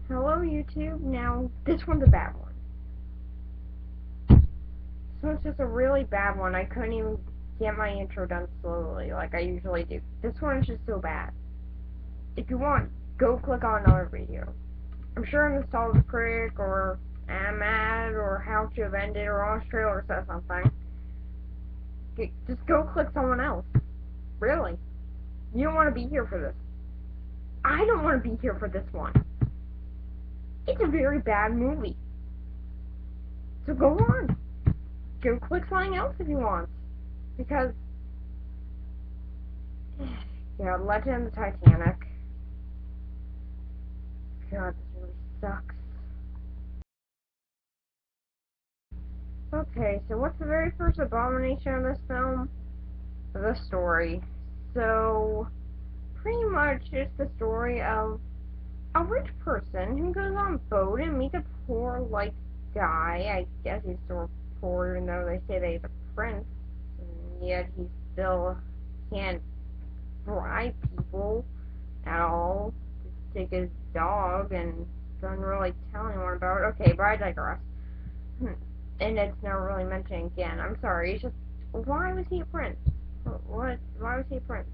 Hello YouTube. Now, this one's a bad one. This one's just a really bad one. I couldn't even get my intro done slowly like I usually do. This one's just so bad. If you want, go click on another video. I'm sure in the Solid Critic or Amad or How to Have Ended or Australia says something. Just go click someone else. Really. You don't want to be here for this. I don't want to be here for this one. It's a very bad movie. So go on. Go click something else if you want. Because, yeah, Legend of the Titanic. God, this really sucks. Okay, so what's the very first abomination of this film? The story. So, pretty much it's the story of a rich person who goes on a boat and meets a poor, guy. I guess he's still poor, even though they say that he's a prince. And yet he still can't bribe people at all. Just take his dog and doesn't really tell anyone about it. Okay, but I digress. And it's never really mentioned again. I'm sorry. It's just, why was he a prince? What? Why was he a prince?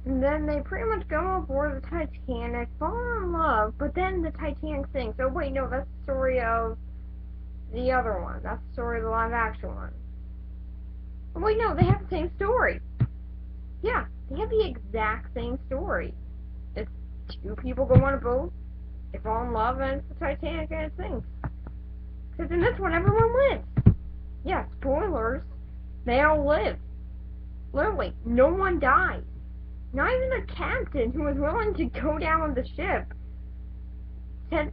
And then they pretty much go aboard the Titanic, fall in love, but then the Titanic sinks. Oh wait, no, that's the story of the other one. That's the story of the live action one. Oh wait, no, they have the same story. Yeah, they have the exact same story. It's two people go on a boat, they fall in love, and it's the Titanic and it sinks. Because in this one, everyone lives. Yeah, spoilers. They all live. Literally, no one died. Not even the captain, who was willing to go down on the ship, sent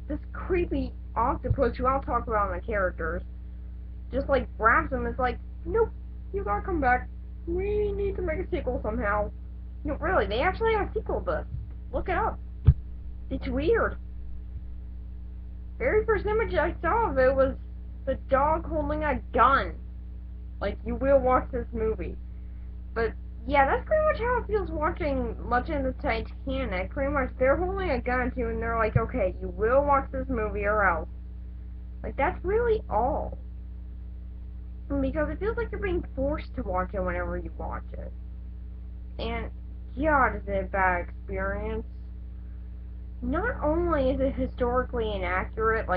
this creepy octopus, who I'll talk about in the characters, just grabs him and is like, nope, you gotta come back. We need to make a sequel somehow. No, really, they actually have a sequel to this. Look it up. It's weird. Very first image I saw of it was the dog holding a gun. You will watch this movie. But yeah, that's pretty much how it feels watching Legend of the Titanic. Pretty much, they're holding a gun to you, and they're like, okay, you will watch this movie or else. That's really all. Because it feels like you're being forced to watch it whenever you watch it. And, God, is it a bad experience. Not only is it historically inaccurate,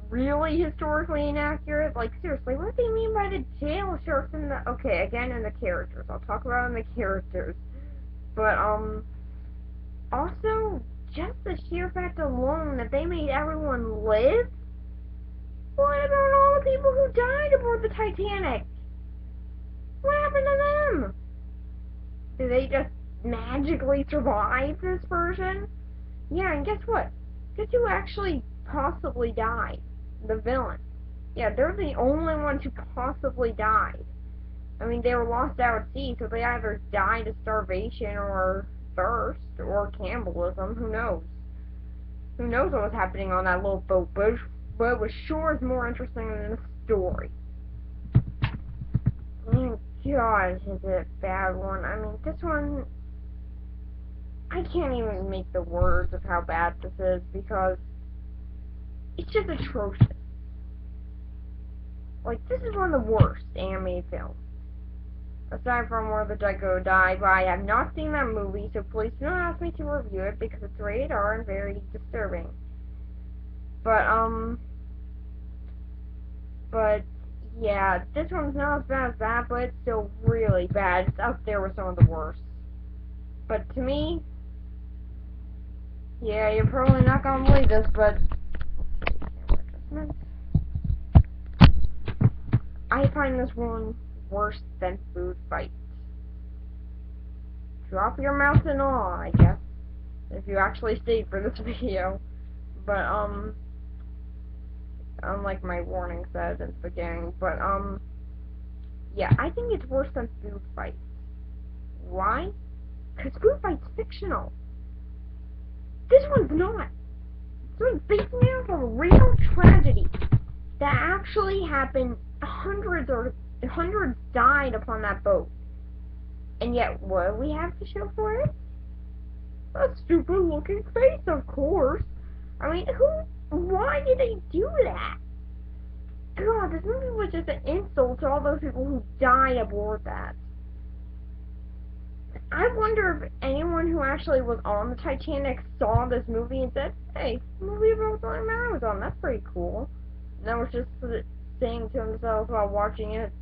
really historically inaccurate, seriously, what do they mean by the jail sharks in the, okay, again, in the characters, I'll talk about in the characters, but, also, just the sheer fact alone that they made everyone live? What about all the people who died aboard the Titanic? What happened to them? Did they just magically survive this version? Yeah, and guess what? Guess who actually possibly died? The villain. Yeah, they're the only ones who possibly died. I mean, they were lost out at sea, so they either died of starvation or thirst or cannibalism. Who knows? Who knows what was happening on that little boat? But it was sure is more interesting than the story. I mean, gosh, is it a bad one? I mean, this one, I can't even make the words of how bad this is because it's just atrocious. This is one of the worst animated films. Aside from Where the Gecko Died, but I have not seen that movie, so please do not ask me to review it because it's rated R and very disturbing. But yeah, this one's not as bad as that, but it's still really bad. It's up there with some of the worst. But to me, yeah, you're probably not gonna believe this, but I find this one worse than Food Fight. Drop your mouth in awe, I guess, if you actually stayed for this video. But, unlike my warning said at the beginning, but, yeah, I think it's worse than Food Fight. Why? Because Food Fight's fictional. This one's not. This one's based off a real tragedy that actually happened. Hundreds died upon that boat. And yet, what do we have to show for it? A stupid looking face, of course. I mean, why did they do that? God, this movie was just an insult to all those people who died aboard that. I wonder if anyone who actually was on the Titanic saw this movie and said, hey, movie about something I was on, that's pretty cool. And I was just saying to himself while watching it,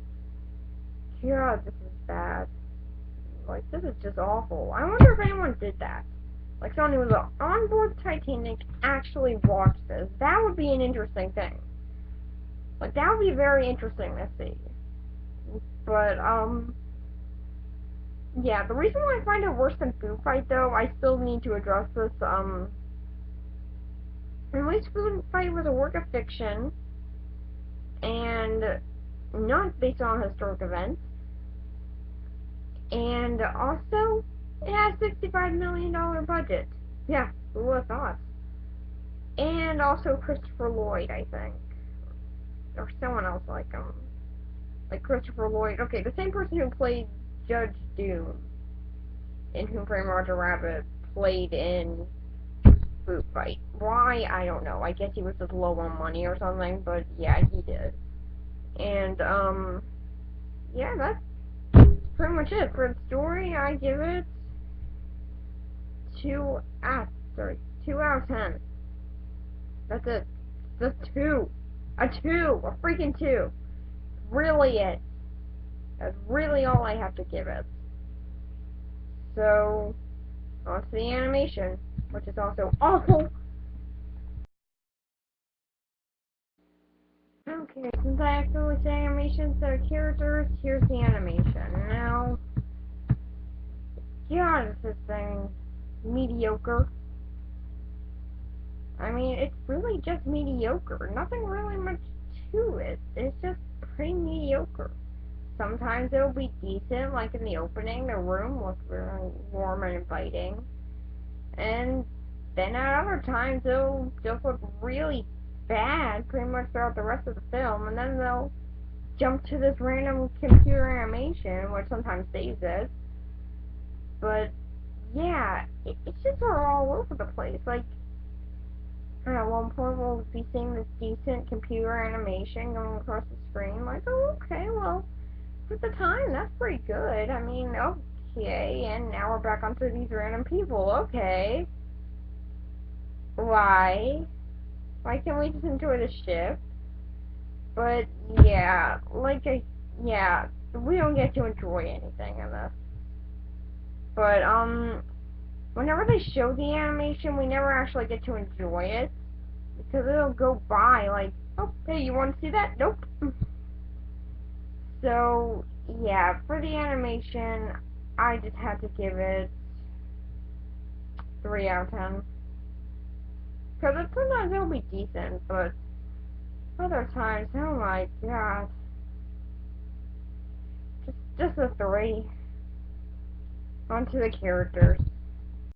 God, this is bad. Like, this is just awful. I wonder if anyone did that. Like, someone who was on board the Titanic actually watched this. That would be an interesting thing. Like, that would be very interesting to see. But, yeah, the reason why I find it worse than Food Fight, though, I still need to address this, at least Food Fight was a work of fiction, and not based on historic events, and also, it has $65 million budget. Yeah, who would have thought? And also Christopher Lloyd, I think. Or someone else like him. Like Christopher Lloyd. Okay, the same person who played Judge Doom in Who Framed Roger Rabbit played in Food Fight. Why? I don't know. I guess he was just low on money or something, but yeah, he did. And, yeah, that's pretty much it. For the story, I give it 2 out of 10. That's it. Just 2. A freaking 2. Really it. That's really all I have to give it. So, on to the animation, which is also awful. Okay, since I accidentally said animation instead of characters, here's the animation. Now, God, is this thing mediocre? I mean, it's really just mediocre. Nothing really much to it. It's just pretty mediocre. Sometimes it'll be decent, like in the opening, the room looks very warm and inviting. And then at other times it'll just look really bad pretty much throughout the rest of the film, and then they'll jump to this random computer animation, which sometimes saves it. But yeah, it's just all over the place. Like, at one point we'll be seeing this decent computer animation going across the screen, like, oh, okay, well, at the time, that's pretty good. I mean, okay, and now we're back onto these random people, okay. Why? Why can't we just enjoy the ship? But, yeah, yeah, we don't get to enjoy anything in this. But, whenever they show the animation, we never actually get to enjoy it. Because it'll go by, like, oh, hey, you want to see that? Nope. So, yeah, for the animation, I just had to give it 3 out of 10. Because sometimes it'll be decent, but other times, oh my god. Just a 3. On to the characters.